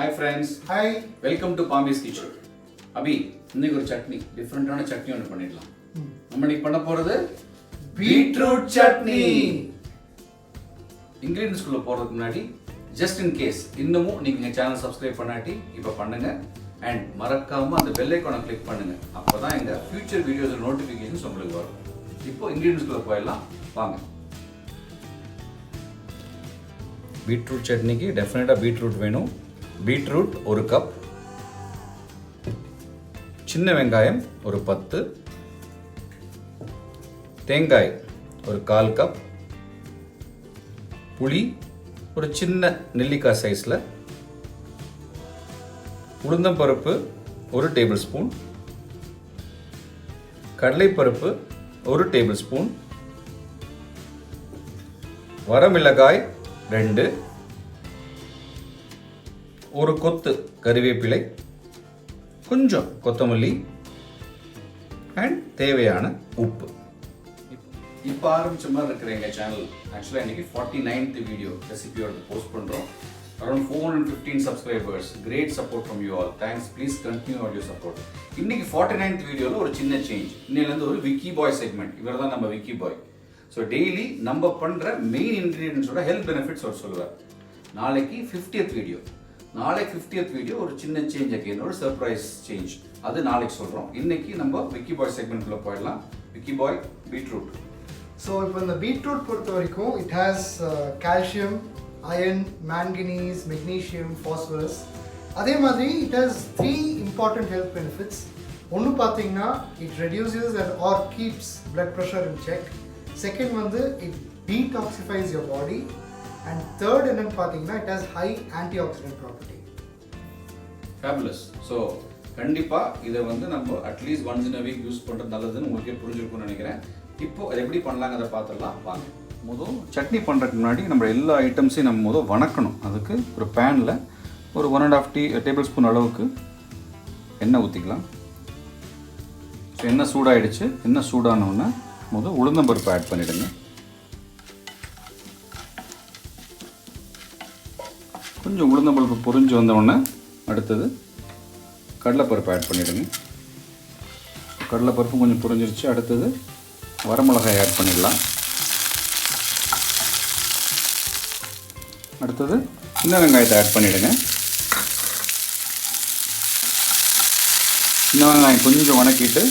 Hi friends. Hi. Welcome to Palmy's Kitchen. Abhi, இன்னைக்கு ஒரு சட்னி டிஃபரண்டான சட்னி ஒன்று பண்ணிடலாம். நம்ம இன்னைக்கு பண்ண போறது பீட்ரூட் சட்னி. இன்கிரிடியன்ட்ஸ் குள்ள போறதுக்கு முன்னாடி just in case இன்னமும் நீங்க எங்க சேனல் சப்ஸ்கிரைப் பண்ணாட்டி இப்ப பண்ணுங்க and மறக்காம அந்த பெல் ஐகானை கிளிக் பண்ணுங்க. அப்பதான் எங்க ஃபியூச்சர் வீடியோஸ் நோட்டிஃபிகேஷன்ஸ் உங்களுக்கு வரும். இப்போ இன்கிரிடியன்ட்ஸ் குள்ள போயிடலாம் வாங்க. பீட்ரூட் சட்னிக்கு டெஃபினட்டா பீட்ரூட் வேணும். பீட்ரூட் ஒரு கப், சின்ன வெங்காயம் ஒரு 10, தேங்காய் ஒரு 1/4 கப், புளி ஒரு சின்ன நெல்லிக்காய் சைஸில், உளுந்தம்பருப்பு 1 டேபிள் ஸ்பூன், கடலைப்பருப்பு 1 டேபிள் ஸ்பூன், வரமிளகாய் 2, ஒரு கொத்து கறிவேப்பிலை, கொஞ்சம் கொத்தமல்லி அண்ட் தேவையான உப்பு. இப்போ ஆரம்பிச்ச மாதிரி இருக்கிற எங்கள் சேனல் ஆக்சுவலாக இன்னைக்கு 49th வீடியோ ரெசிபியோட போஸ்ட் பண்ணுறோம். Around 415 subscribers. Great support from you all. Thanks. Please continue all your support. இன்னைக்கு 49th வீடியோவில் ஒரு சின்ன சேஞ்ச். இன்னிலேருந்து ஒரு விக்கி பாய் செக்மெண்ட். இவர் தான் நம்ம விக்கி பாய். ஸோ டெய்லி நம்ம பண்ணுற மெயின் இன்க்ரீடியன்ஸோட ஹெல்த் பெனிஃபிட்ஸ் அவர் சொல்லுவார். நாளைக்கு 50th வீடியோ. நாளைக்கு 50th வீடியோ ஒரு சின்ன சேஞ்ச் அகைன், ஒரு சர்ப்ரைஸ் சேஞ்ச். அது நாளைக்கு சொல்கிறோம். இன்னைக்கு நம்ம விக்கி பாய் செக்மெண்ட்குள்ளே போயிடலாம். விக்கி பாய் பீட்ரூட். ஸோ இப்போ இந்த பீட்ரூட் பொறுத்த வரைக்கும் it has calcium, iron, manganese, magnesium, phosphorus. அதே மாதிரி it has 3 important health benefits. ஒன்று பார்த்தீங்கன்னா it reduces or keeps blood pressure in check. Second வந்து it detoxifies your body. And third என்னன்னு பார்த்தீங்கன்னா it has high antioxidant property. Fabulous. So கண்டிப்பாக இதை வந்து நம்ம at least once in a week use பண்ணுறது நல்லதுன்னு உங்களுக்கே புரிஞ்சிருக்கும்னு நினைக்கிறேன். இப்போ அதை எப்படி பண்ணலாங்கிறத பார்த்துடலாம் வாங்க. முதல் சட்னி பண்ணுறதுக்கு முன்னாடி நம்ம எல்லா ஐட்டம்ஸையும் நம்ம முதல் வணக்கணும். அதுக்கு ஒரு பேனில் ஒரு 1.5 டேபிள் ஸ்பூன் அளவுக்கு எண்ணெய் ஊற்றிக்கலாம். ஸோ எண்ணெய் சூடாகிடுச்சு. எண்ணெய் சூடானோடனே முதல் உளுந்தம்பருப்பு ஆட் பண்ணிவிடுங்க. கொஞ்சம் உளுந்தம்பருப்பு பொரிஞ்சு வந்தோடனே அடுத்தது கடலைப்பருப்பு ஆட் பண்ணிவிடுங்க. கடலைப்பருப்பு கொஞ்சம் பொரிஞ்சிருச்சு. அடுத்தது வரமிளகாய் ஆட் பண்ணிடலாம். அடுத்தது சின்ன வெங்காயத்தை ஆட் பண்ணிவிடுங்க. சின்ன வெங்காயம் கொஞ்சம் வணக்கிட்டு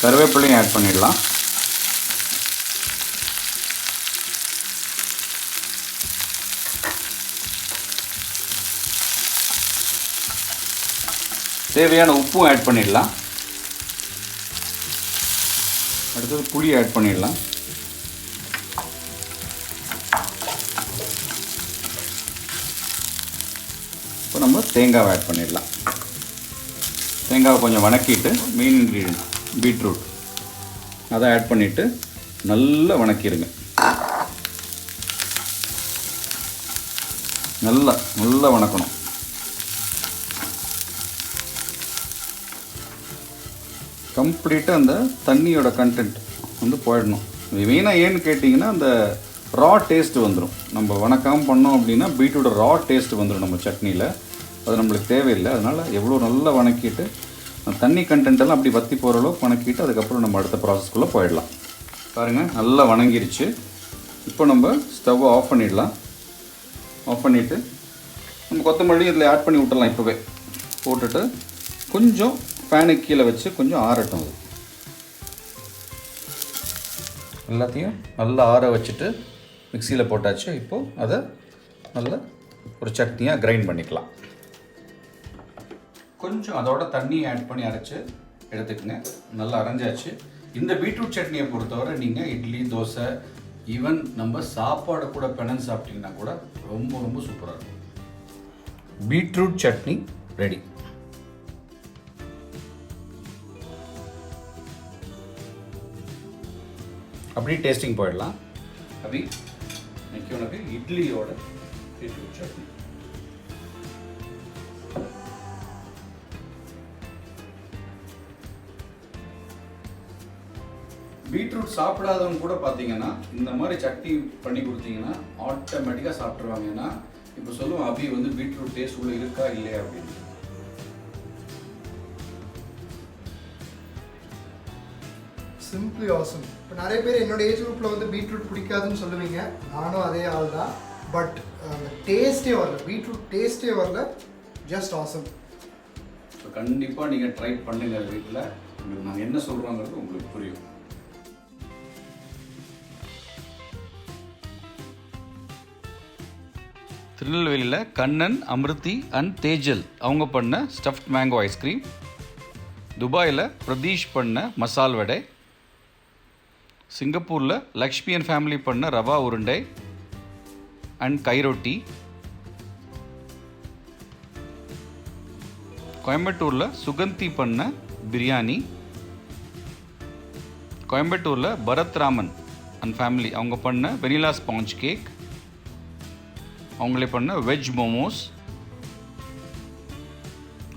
கருவேப்பிலையும் ஆட் பண்ணிடலாம். தேவையான உப்பும் ஆட் பண்ணிடலாம். அடுத்தது புளி ஆட் பண்ணிடலாம். இப்போ நம்ம தேங்காவை ஆட் பண்ணிடலாம். தேங்காவை கொஞ்சம் வணக்கிட்டு மெயின் இன்க்ரீடியன்ட் பீட்ரூட் அதை ஆட் பண்ணிவிட்டு நல்லா வணக்கிடுங்க. நல்லா வணக்கணும். கம்ப்ளீட்டாக அந்த தண்ணியோட கண்டென்ட் வந்து போயிடணும். இது மெயினாக ஏன்னு கேட்டிங்கன்னா அந்த ரா டேஸ்ட் வந்துடும். நம்ம வணக்காமல் பண்ணோம் அப்படின்னா பீட்ரூட் ரா டேஸ்ட் வந்துடும் நம்ம சட்னியில். அது நம்மளுக்கு தேவையில்லை. அதனால் எவ்வளோ நல்லா வணக்கிட்டு தண்ணி கண்டென்ட்டெல்லாம் அப்படி வற்றி போகிற அளவுக்கு வணக்கிட்டு அதுக்கப்புறம் நம்ம அடுத்த ப்ராசஸ்க்குள்ளே போயிடலாம். பாருங்கள் நல்லா வணங்கிருச்சு. இப்போ நம்ம ஸ்டவ்வை ஆஃப் பண்ணிடலாம். ஆஃப் பண்ணிவிட்டு நம்ம கொத்தமல்லி இதில் ஆட் பண்ணி விட்டுடலாம். இப்போவே போட்டுட்டு கொஞ்சம் ஃபேனுக்கு கீழே வச்சு கொஞ்சம் ஆறட்டும். அது எல்லாத்தையும் நல்லா ஆற வச்சுட்டு மிக்சியில் போட்டாச்சு. இப்போது அதை நல்லா ஒரு சட்னியாக கிரைண்ட் பண்ணிக்கலாம். கொஞ்சம் அதோட தண்ணி ஆட் பண்ணி அரைச்சி எடுத்துக்கங்க. நல்லா அரைஞ்சாச்சு. இந்த பீட்ரூட் சட்னியை பொறுத்தவரை நீங்கள் இட்லி, தோசை, ஈவன் நம்ம சாப்பாடு கூட பிணைஞ்சு சாப்பிட்டீங்கன்னா கூட ரொம்ப ரொம்ப சூப்பராக இருக்கும். Beetroot chutney ready. அப்படி டேஸ்டிங் போயிடலாம். அப்படி இன்னைக்கு உனக்கு இட்லியோட பீட்ரூட் சட்னி. பீட்ரூட் சாப்பிடாதவங்க கூட பார்த்தீங்கன்னா இந்த மாதிரி சட்னி பண்ணி கொடுத்தீங்கன்னா ஆட்டோமேட்டிக்காக சாப்பிட்ருவாங்க. ஏன்னா இப்போ சொல்லுவோம் அபி வந்து பீட்ரூட் டேஸ்ட் உள்ள இருக்கா இல்லையா அப்படின்னு. Simply awesome. இப்போ நிறைய பேர் என்னோட ஏஜ் குரூப்பில் வந்து பீட்ரூட் பிடிக்காதுன்னு சொல்லுவீங்க, நானும் அதே ஆள் தான். பட் அந்த டேஸ்ட்டே வரல, பீட்ரூட் டேஸ்ட்டே வரல, ஜஸ்ட் ஆசம். ஸோ கண்டிப்பாக நீங்கள் ட்ரை பண்ணுங்க வீட்டில், உங்களுக்கு நாங்கள் என்ன சொல்கிறோங்கிறது உங்களுக்கு புரியும். திருநெல்வேலியில் கண்ணன், அமிர்தி அண்ட் தேஜல் அவங்க பண்ண ஸ்டஃப்ட் மேங்கோ ஐஸ்கிரீம். துபாயில் பிரதீஷ் பண்ண மசால் வடை. சிங்கப்பூரில் லக்ஷ்மி அண்ட் ஃபேமிலி பண்ண ரவா உருண்டை அண்ட் கைரொட்டி. கோயம்புத்தூரில் சுகந்தி பண்ண பிரியாணி. கோயம்புத்தூரில் பரத் ராமன் அண்ட் ஃபேமிலி அவங்க பண்ண வெனிலா ஸ்பாஞ்ச் கேக். அவங்களே பண்ண வெஜ் மோமோஸ்.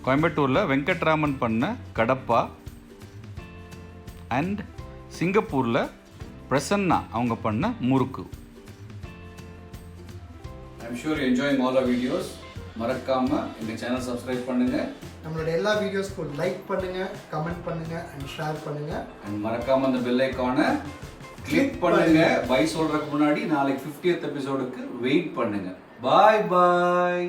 கோயம்புத்தூரில் வெங்கட்ராமன் பண்ண கடப்பா. அண்ட் சிங்கப்பூரில் பிரசன்னா அவங்க பண்ண murukku. I'm sure you enjoying all our videos. மறக்காமல் எங்கள் சேனல் சப்ஸ்கிரைப் பண்ணுங்கள். நம்மளோட எல்லா வீடியோஸ்க்கும் லைக் பண்ணுங்கள், கமெண்ட் பண்ணுங்கள் அண்ட் ஷேர் பண்ணுங்கள். அண்ட் மறக்காமல் அந்த பெல் ஐக்கானை கிளிக் பண்ணுங்கள். பை சொல்கிறதுக்கு முன்னாடி நாளைக்கு 50th எபிசோடுக்கு வெயிட் பண்ணுங்கள். பாய் பாய்.